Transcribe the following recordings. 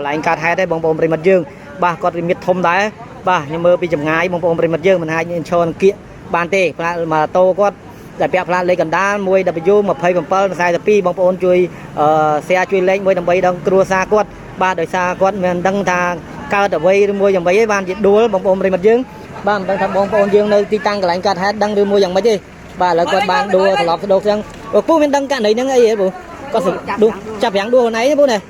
lại anh ca hai đấy bông bông bề mặt dương ba con miệt thôm đấy ba nhưng mơ bị chậm ngái bông bông bề mặt dương mình hai nhìn cho kia bàn tê mà tô có đại bẹp là lấy gần đá môi W mà phơi bằng pơ sai tập pi bông bông chui xe chui lên môi đầm bay đang cua xa quất ba đời xa quất mình đang thà cao tập bay môi dòng bay ban đua bông bông bề mặt dương ba mình đang thà bông bông dương nơi ti tăng cái lại anh ca hai đang đưa môi dòng bay đi ba là con ban đua lọp đồ sang ở khu mình đang cạn đấy những cái gì bố có sự đua chập dáng đua này bố này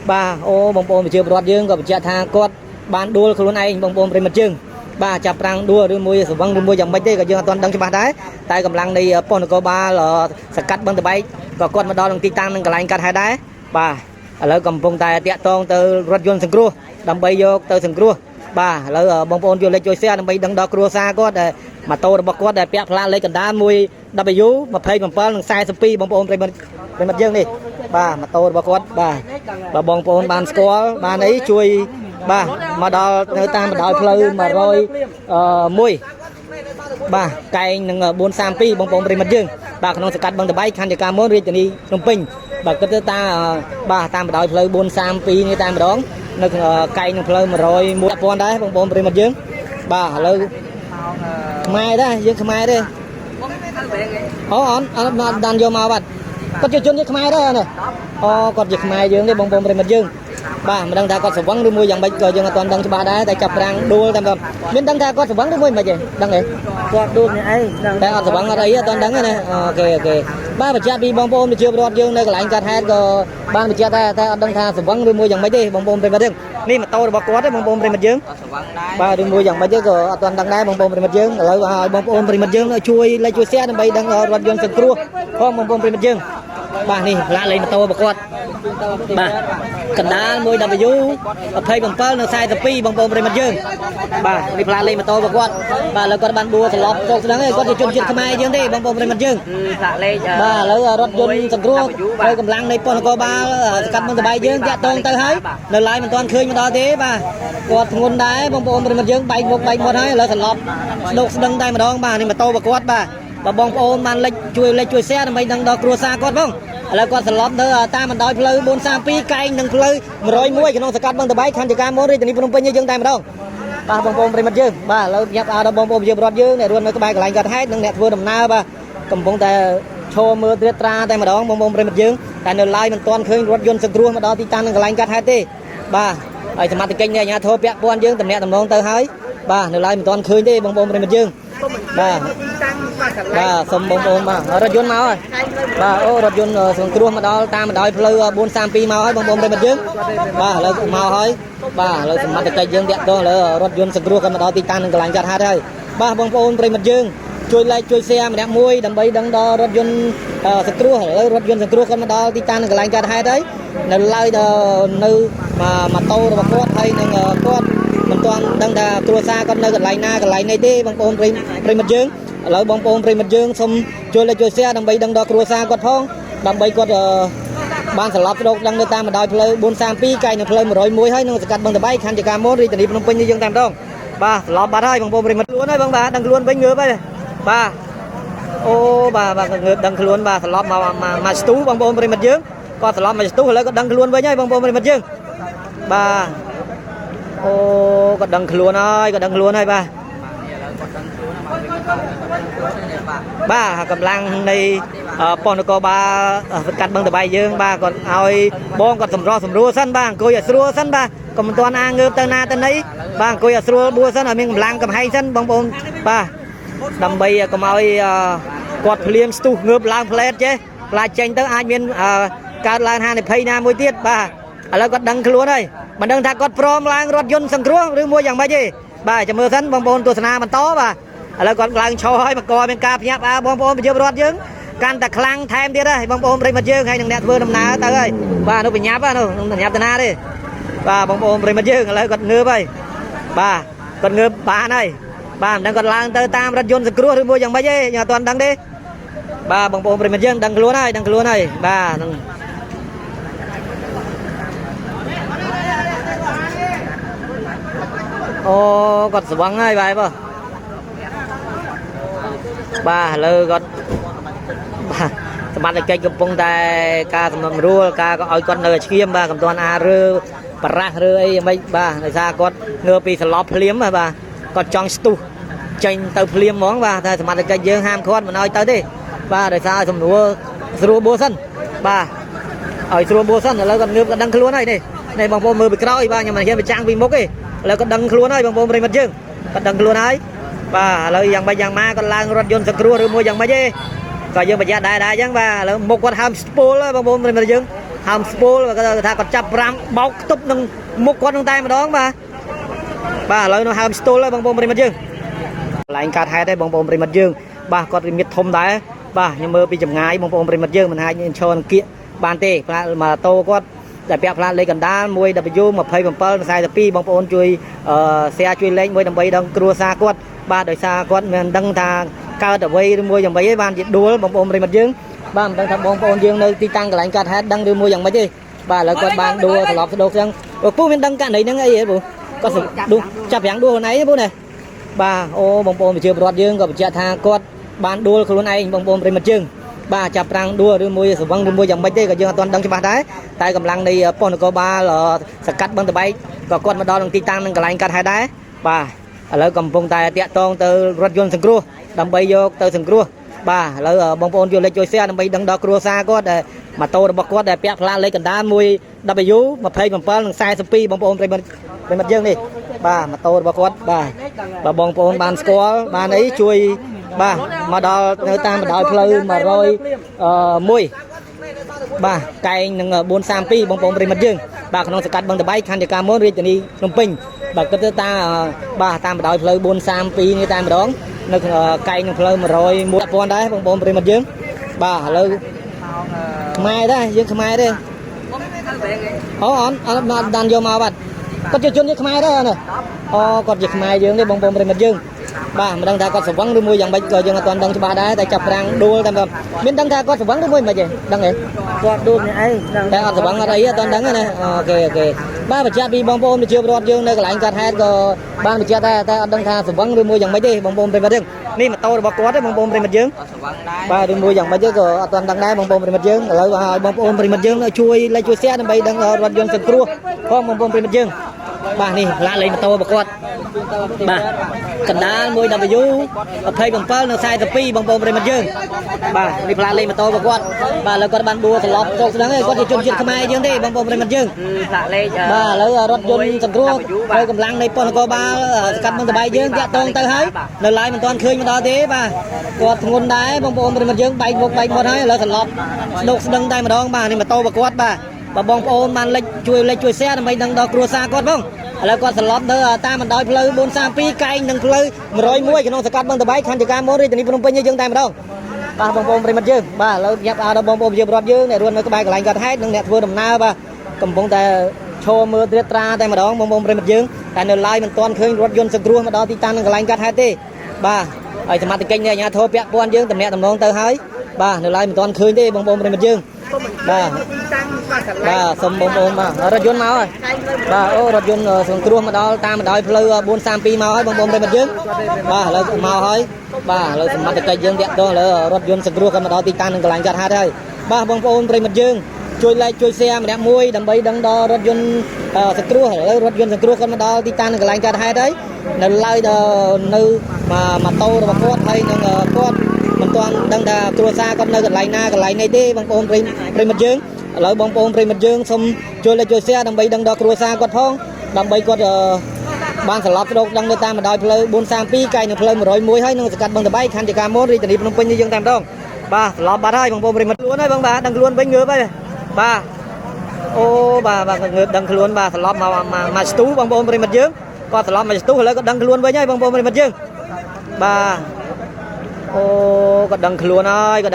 ba ô bông bông chưa bọt dương còn chặt hàng quất ban đua luôn anh bông bông bề mặt dương ba chập răng đua đưa môi sử văng đưa môi dòng bay đi cả dương toàn đang cho ba đáy tại cầm lăng đi pon có ba là sạch cắt băng từ bay và con mà đo bằng ti tăng cái lại anh cắt hai đáy ba ở cầm bông tài tiệt tông từ rốt dương sừng cua đâm bay vô từ sừng cua ba lỡ bông bông vô lên chơi xe đâm bay đằng đó cua xa có để mà tôi đã bọc để bẹp la lấy cần đá môi W mà phê bằng pha sai spi bông bông bên mặt dương đi ba mà tôi bọc ba và bông bông ban score ban ấy chui ba mà đo người ta mà đòi plei mà rồi môi ba cây nâng 4 pi bông bông bên mặt dương ba con sẽ cắt bằng từ bay khăn để cam mốt đi từ đi nông pin và cái ta ba ta mà đòi plei 4 pi như ta mà đón nâng cây nâng plei mà rồi mua con đấy bông bông bên mặt dương ba lơ mai đó dương mai đây on đàn vô màu bạch có chưa chôn với mai đó nè còn việc mai dương đi bông bông bên mặt dương ba mà đang ta có sự vấn đi mua dòng bạch cờ dương là toàn đang cho ba đá tại chập đang đua tam cầm bên đang ta có sự vấn đi mua mà gì đang này đua này ấy đang có sự vấn ở đây toàn đắng này ok ba mà cha đi bông bông thì chưa bọt dương đây lại anh cắt hai có ba mà cha ta đang tha sự vấn đi mua dòng bạch đi bông bông bên mặt dương ni mà tôi bọc quát đấy bông bông bên mặt dương ba đi mua dòng bạch chứ có toàn đang đá bông bông bên mặt dương rồi bông bông bên mặt dương nó chui lấy chui xe nó bay đang bọt dương sừng cua không bông bông bên mặt dương ba này lạ lấy mà tôi bọc quát ba cần đá môi W phê bằng pơ nó sai tập pi bông bông bên mặt dương ba đi lạ lấy mà tôi bọc quát ba là con ban đua thì lọp tôi đang có thể chôn chuyện khai dương đi bông bông bên mặt dương ba là rốt dương sừng cua rồi cầm lăng đây con có ba cắt bông từ bay dương dạ tôn tới hết nơi lại mình toàn khơi mà đó thế ba quạt nguồn đá bông bông bên mặt dương bay một hai là thành lọp đục đằng tay mà đó ba này mà tôi bọc quát ba và bông bông ban lên chui xe nó bay đang đo cua xa quát không là con sờ lót nữa ta mình đòi plei 4 pi cây nâng plei rồi muối cái nó sẽ cắt bằng từ bãi khăn chỉ cam mốt đi từ đi phun pin như dương tay mà đâu ba bông bông bên mặt dương ba lâu nhập đâu bông bông dương bọt dương này luôn cái bài cái lạnh gạt hết nâng nẹt vừa đầm na ba cầm bông ta cho mưa tuyết ra tay mà đó bông bông bên mặt dương tại nơi lai mình toàn khơi rốt dương sực ruộng mà đó thì tan cái lạnh gạt hết đi ba ở thằng mặt kênh này nhà thô bẹt buôn dương tầm nẹt tầm nông tới hơi ba nơi lai mình toàn khơi đi bông bông bên mặt dương ba xong bông bông mà rốt dương máu rồi ba rốt dương sừng ruộng mà đó ta mà đòi plei 4 pi máu ấy bông bông bên mặt dương ba là máu hơi ba là mặt kênh dương đẹp đó là rốt dương sừng ruộng mà đó thì tan cái lạnh gạt hết thôi ba bông bông bên mặt dương chui xe mà đẹp môi đầm bay đằng đó rốt dương sực ruộng rốt dương sực ruộng mà đó thì tan cái lạnh gạt hết đấy nơi lai nơi mà tô mà quát hay nên quát mình toàn đang là cua xa con nơi cái lại này đi bông bông bên mặt dương lỡ bông bông bên mặt dương xong chui xe đầm bay đằng đó cua xa quát phong đầm bay quát ban sờ lót đâu đang nơi ta mà đòi plei 4 pi cây nó plei 100 muối hay nó sẽ cắt bằng từ bay khăn chỉ cam mốt đi từ đi phun pin như dương tam đâu ba lót ba thôi bông bông bên mặt luôn đấy bông ba đang luôn bên ngứa bây ba ô bà đằng luôn bà sờ lót mà tú bông bông bên mặt dương con sờ lót mà tú lại có đằng luôn với nhau bông bông bên mặt dương ba ô có đằng luôn ơi ba cầm lăng này pon có ba cắt bằng từ bay dương ba còn ao bông còn sầm rua sân ba coi ở rua sân ba còn toàn ăn ngư tên na tên ấy ba coi ở rua bua sân ở miền lăng cầm hay sân bông bông ba đầm bay còn ao quạt liêm stu ngược lăng plate chứ là tranh tới ai miền cao lan hai này pay na môi tiết ba là có đằng luôn đây mà đằng thà có prom lăng rốt yun sừng cua đưa mua dạng bao gì ba cho mưa sân bông bông tu sana mình to ba là còn lăng cho hơi mà coi bên cáp nháp bông bông bây giờ rốt dương can ta khlang thêm đi đây bông bông bên mặt dương hay đằng nẹt vừa đầm ná tới ơi ba nó bị nháp á nó nháp tới na đi ba bông bông bên mặt dương là còn ngư bay ba còn ngư ba này ba đang còn lăng tới tam rốt yun sừng cua đưa mua dạng bao gì nhà toàn đằng đi ba bông bông bên mặt dương đằng luôn này ba ô còn vắng ai bài bơ ba lơ còn ba mặt cái cây cầm bông tay ca cầm rùa ca có oi con nơi chiêm ba cầm toàn a rơ បរះឬអីមិនបាទដោយសារគាត់ងើពីសន្លប់ភ្លាមបាទគាត់ចង់ស្ទុះចេញទៅភ្លាមហ្មងបាទតែសមត្ថកិច្ចយើងហាមឃាត់មិនឲ្យទៅទេបាទដោយសារសំណួរស្រួលបួសិនបាទឲ្យស្រួលបួសិនឥឡូវគាត់ងើបគាត់ដឹងខ្លួនហើយនេះបងប្អូនមើលពីក្រោយបាទខ្ញុំមិនហ៊ានបញ្ចាំងពីមុខទេឥឡូវគាត់ដឹងខ្លួនហើយបងប្អូនប្រិមិត្តយើងគាត់ដឹងខ្លួនហើយបាទឥឡូវយ៉ាងម៉េចយ៉ាងម៉ាគាត់ឡើងរថយន្តសង្គ្រោះឬមួយយ៉ាងម៉េចទេក៏យើងប្រយ័ត្នដែរអញ្ចឹងបាទឥឡូវមុខគាត់ហើមស្ពូលបងប្អូនប្រិមិត្តយើងហើមស្ពូលគាត់ថាគាត់ចាប់ប្រាំងបោកទប់នឹងមុខគាត់នឹងតែម្ដងបាទឥឡូវនៅហើមស្ទូលហើយបងប្អូនប្រិមិត្តយើងកន្លែងកាត់ហេតុហើយបងប្អូនប្រិមិត្តយើងបាទគាត់មានធំដែរបាទខ្ញុំមើលពីចម្ងាយបងប្អូនប្រិមិត្តយើងមិនអាចឈរនឹងគៀកបានទេផ្លាកម៉ូតូគាត់តែពាក់ផ្លាកលេខកណ្ដាល 1W2742 បងប្អូនជួយshare ជួយលេខមួយដើម្បីដល់គ្រួសារគាត់បាទដោយសារគាត់មិនដឹងថាកើតអ្វីឬមួយយ៉ាងម៉េចទេបានជាដួលបងប្អូនប្រិមិត្តយើងបាទមិនដឹងថាបងប្អូនយើងនៅទីតាំងកន្លែងកាត់ហេតុដឹងឬមួយយ៉ាងម៉េចទេបាទឥឡូវគាត់បានដួលត្រឡប់ស្ដោកចឹងពូមានដឹងករណីហ្នឹងអីហ៎ពូគាត់ចាប់ប្រាំងដួលខ្លួនឯងពូណាបាទអូបងប្អូនប្រជាពលរដ្ឋយើងក៏បញ្ជាក់ថាគាត់បានដួលខ្លួនឯងបងប្អូនប្រិមិត្តយើងបាទចាប់ប្រាំងដួលឬមួយស្វឹងឬមួយយ៉ាងម៉េចទេក៏យើងអត់ទាន់ដឹងច្បាស់ដែរតែកម្លាំងនៃប៉ុស្តិ៍នគរបាលសកាត់បឹងតបែកក៏គាត់មកដល់នឹងទីតាំងនឹងកន្លែងកាត់ហេតុដែរបាទឥឡូវកំពុងតែតាក់ទងទៅរថយន្តសង្គ្រោះដើម្បីយកទៅសង្គ្រោះបាទឥឡូវបងប្អូនយកលេខជួយ share ដើម្បីដឹងដល់គ្រួសារគាត់ដែលម៉ូតូរបស់គាត់ដែលពាក់ផ្លាកលេខកណ្ដាល 1W27 និង42បងប្អូនប្រិមិត្តយើងនេះបាទម៉ូតូរបស់គាត់បាទបងប្អូនបានស្គាល់បានអីជួយបាទមកដល់នៅតាមបណ្ដោយផ្លូវ101បាទកែងនឹង432បងប្អូនប្រិមិត្តយើងបាទក្នុងសកាត់បឹងតបែកខណ្ឌយកាមនរាជធានីភ្នំពេញបាទគិតទៅតាមបាទតាមបណ្ដោយផ្លូវ432នេះតែម្ដងនៅកែងនឹងផ្លូវ101ដែរបងប្អូនប្រិមិត្តយើងបាទឥឡូវខ្មែរដែរយើងខ្មែរទេអូអត់បានយកមកបាទគាត់ជាជនជាតិខ្មែរដែរណាអូគាត់ជាខ្មែរយើងទេបងប្អូនប្រិមិត្តយើងបាទមិនដឹងថាគាត់ស្វឹងឬមួយយ៉ាងម៉េចក៏យើងអត់ទាន់ដឹងច្បាស់ដែរតែចាប់ប្រាំងដួលតែមានដឹងថាគាត់ស្វឹងឬមួយមិនទេដឹងទេគាត់ដួលនេះអីតែអត់ស្វឹងអត់អីអត់ទាន់ដឹងទេណាអូខេបាទបញ្ជាក់ពីបងប្អូនប្រជាពលរដ្ឋយើងនៅកន្លែងកាត់ហេតុក៏បានបញ្ជាក់ដែរតែអត់ដឹងថាស្វឹងឬមួយយ៉ាងម៉េចទេបងប្អូនប្រិមិត្តយើងនេះម៉ូតូរបស់គាត់ទេបងប្អូនប្រិមិត្តយើងបាទឬមួយយ៉ាងម៉េចទេក៏អត់ទាន់ដឹងដែរបងប្អូនប្រិមិត្តយើងឥឡូវឲ្យបងប្អូនប្រិមិត្តយើងជួយលេខជួយ share ដើម្បីដឹងរថយន្តសង្គ្រោះផងបងប្អូនប្រិមិត្តយើងបាទនេះផ្លាកលេខម៉ូតូរបស់គាត់បាទកណ្ដាល 1W27 និង42បងប្អូនប្រិមិត្តយើងបាទនេះផ្លាកលេខម៉ូតូរបស់គាត់បាទឥឡូវគាត់បានដួលត្រឡប់ទៅស្ដឹងហើយគាត់ជាជនជាតិខ្មែរយើងទេបងប្អូនប្រិមិត្តយើងផ្លាកលេខបាទឥឡូវរថយន្តសង្គ្រោះហើយកម្លាំងនៃប៉ុស្តិ៍នគរបាលសកាត់បឹងតបែកយើងតាក់ទងទៅហើយនៅឡើយមិនទាន់ឃើញមកដល់ទេបាទគាត់ធ្ងន់ដែរបងប្អូនប្រិមិត្តយើងបែកមុខបែកមាត់ហើយឥឡូវត្រឡប់ស្ដឹងតែម្ដងបាទនេះម៉ូតូរបស់គាត់បាទបងប្អូនបានលេខជួយ share ដើម្បីដឹងដល់គ្រួសារគាត់ផងឥឡូវគាត់ត្រឡប់ទៅតាមបណ្ដោយផ្លូវ432កែងនឹងផ្លូវ101ក្នុងសកាត់បឹងតបែកខណ្ឌយកាមនរាជធានីភ្នំពេញយើងតែម្ដងបាទបងប្អូនប្រិមិត្តយើងបាទឥឡូវញាប់ឲ្យដល់បងប្អូនប្រជាពលរដ្ឋយើងអ្នករស់នៅក្បែរកន្លែងកាត់ហេតុនិងអ្នកធ្វើដំណើរបាទកំពុងតែឈរមើលត្រៀបត្រាតែម្ដងបងប្អូនប្រិមិត្តយើងតែនៅឡើយមិនទាន់ឃើញរថយន្តសង្គ្រោះមកដល់ទីតាំងនឹងកន្លែងកាត់ហេតុទេបាទហើយសមត្ថកិច្ចនៃអាជ្ញាធរពាក់ព័ន្ធយើងតំណងទៅហើយបាទនៅឡើយមិនទាន់ឃើញទេបងប្អូនប្រិមិត្តយើងបាទសូមបងប្អូនបាទរថយន្តមកហើយបាទអូរថយន្តសង្គ្រោះមកដល់តាមបណ្ដោយផ្លូវ432មកហើយបងប្អូនប្រិមិត្តយើងបាទឥឡូវមកហើយបាទឥឡូវសមត្ថកិច្ចយើងតាក់ទងឥឡូវរថយន្តសង្គ្រោះក៏មកដល់ទីតាំងនឹងកន្លែងកាត់ហេតុហើយបាទបងប្អូនប្រិមិត្តយើងជួយ like ជួយ share ម្នាក់មួយដើម្បីដឹងដល់រថយន្តសង្គ្រោះឥឡូវរថយន្តសង្គ្រោះគាត់មកដល់ទីតាំងនឹងកន្លែងកាត់ហេតុហើយនៅឡើយនៅម៉ូតូរបស់គាត់ហើយនឹងគាត់មិនទាន់ដឹងថាគ្រួសារគាត់នៅកន្លែងណាកន្លែងនេះទេបងប្អូនប្រិមិត្តយើងឥឡូវបងប្អូនប្រិមិត្តយើងសូមជួយ like ជួយ share ដើម្បីដឹងដល់គ្រួសារគាត់ផងដើម្បីគាត់បានត្រឡប់ទៅដឹងនៅតាមបណ្ដោយផ្លូវ432កែងនៅផ្លូវ101ហើយនឹងសកាត់បឹងតបែកខណ្ឌយកាមនរាជធានីភ្នំពេញយើងតែម្ដងបាទត្រឡប់បាត់ហើយបងប្អូនប្រិមិត្តខ្លួនហើយបងបាទដឹងខ្លួនវិញងើបហើយបាទអូបាទងើបដឹងខ្លួនបាទត្រឡប់មកស្ទូបងប្អូនប្រិមិត្តយើងគាត់ត្រឡប់មកស្ទូឥឡូវគាត់ដឹងខ្លួនវិញហើយបងប្អូនប្រិមិត្តយើងបាទអូគាត់ដឹងខ្លួនហើយបាទ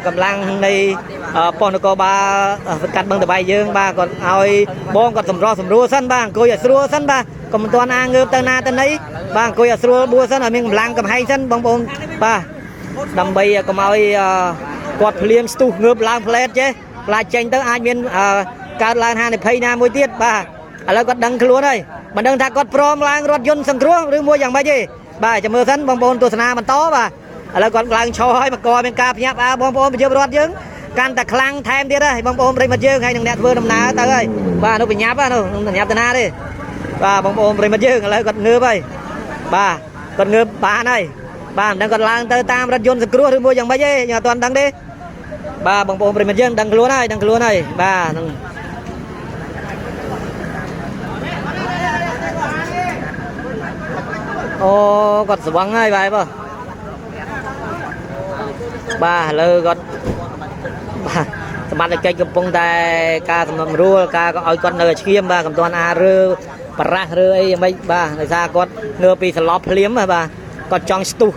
កម្លាំងនៃប៉ុស្តិ៍នគរបាលសកាត់បឹងតបែកយើងបាទគាត់ឲ្យបងគាត់សម្រួលសិនបាទអង្គុយឲ្យស្រួលសិនបាទកុំមិនទាន់ងើបទៅណាទៅណីបាទអង្គុយឲ្យស្រួលបួសិនឲ្យមានកម្លាំងកំហែងសិនបងប្អូនបាទដើម្បីកុំឲ្យគាត់ភ្លាមស្ទុះងើបឡើងផ្លែតចេះផ្លាច់ចេញទៅអាចមានកើតឡើងហានិភ័យណាមួយទៀតបាទឥឡូវគាត់ដឹងខ្លួនហើយមិនដឹងថាគាត់ព្រមឡើងរថយន្តសង្គ្រោះឬមួយយ៉ាងម៉េចទេបាទចាំមើលសិនបងប្អូនទស្សនាបន្តបាទឥឡូវគាត់ឡើងឈរហើយមកកមានការភ្ញាក់ផ្អើលបងប្អូនប្រជាពលរដ្ឋយើង can ta khlang thêmទៀតហើយបងប្អូនប្រិមិត្តយើងហើយនឹងអ្នកធ្វើដំណើរទៅហើយបាទនោះបញ្ញាប់នោះបញ្ញាប់តាណាទេបាទបងប្អូនប្រិមិត្តយើងឥឡូវគាត់ងើបហើយបាទគាត់ងើបបានហើយបាទមិនដឹងគាត់ឡើងទៅតាមរថយន្តសង្គ្រោះឬមួយយ៉ាងម៉េចទេខ្ញុំអត់ទាន់ដឹងទេបាទបងប្អូនប្រិមិត្តយើងដឹងខ្លួនហើយបាទនឹងអូគាត់ស្វឹងហើយបាទបងបាទឥឡូវគាត់បាទសមត្ថកិច្ចកំពុងតែការសំណុំរួលការក៏ឲ្យគាត់នៅឈាមបាទកំទាន់អាចរើបារះរើអីយ៉ាងម៉េចបាទដោយសារគាត់ងើពីសន្លប់ភ្លាមបាទគាត់ចង់ស្ទុះ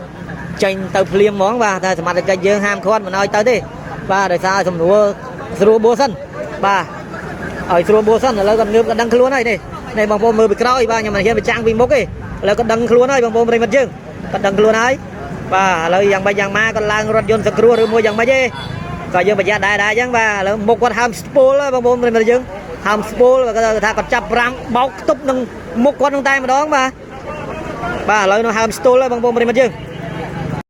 ចេញទៅភ្លាមហ្មងបាទតែសមត្ថកិច្ចយើងហាមឃាត់មិនឲ្យទៅទេបាទដោយសារសំណួរស្រួលបួសិនបាទឲ្យស្រួលបួសិនឥឡូវគាត់ងើបគាត់ដឹងខ្លួនហើយនេះបងប្អូនមើលពីក្រោយបាទខ្ញុំមិនហ៊ានបញ្ចាំងពីមុខទេឥឡូវគាត់ដឹងខ្លួនហើយបងប្អូនប្រិមិត្តយើងគាត់ដឹងខ្លួនហើយបាទឥឡូវយ៉ាងម៉េចយ៉ាងម៉ាគាត់ឡើងរថយន្តសង្គ្រោះឬមួយយ៉ាងម៉េចទេក៏យើងប្រយ័ត្នដែរអញ្ចឹងបាទឥឡូវមុខគាត់ហើមស្ពូលបងប្អូនប្រិមិត្តយើងហើមស្ពូលគាត់ថាគាត់ចាប់ប្រាំងបោកខ្ទប់នឹងមុខគាត់នឹងតែម្ដងបាទឥឡូវនៅហើមស្ទល់ហើយបងប្អូនប្រិមិត្តយើង